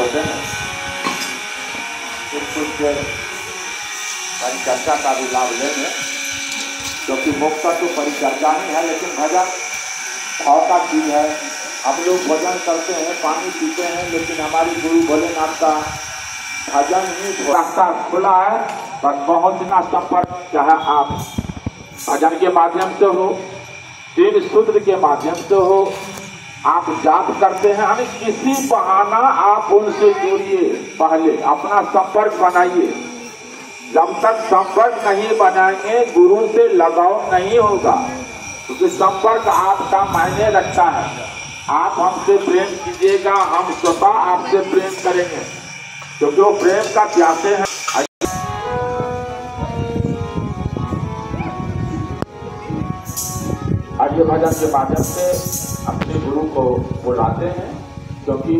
होते हैं कुछ परिचर्चा का भी लाभ लेंगे, क्योंकि मुख्य तो परिचर्चा ही है, लेकिन भजन भाव का चीज है। हम लोग भजन करते हैं, पानी पीते हैं, लेकिन हमारी गुरु भोलेनाथ का भजन ही रास्ता खुला है। बस पहुंचना संपर्क, चाहे आप भजन के माध्यम से हो, तीन सूत्र के माध्यम से हो, आप जाप करते हैं, हमें किसी बहाना आप उनसे जुड़िए, पहले अपना संपर्क बनाइए। जब तक संपर्क नहीं बनाएंगे गुरु से लगाव नहीं होगा, क्योंकि संपर्क आपका मायने रखता है। आप हमसे प्रेम कीजिएगा, हम स्वतः आपसे प्रेम करेंगे, क्योंकि वो प्रेम का प्यासे हैं। आगे भजन के माध्यम से अपने गुरु को बुलाते हैं, क्योंकि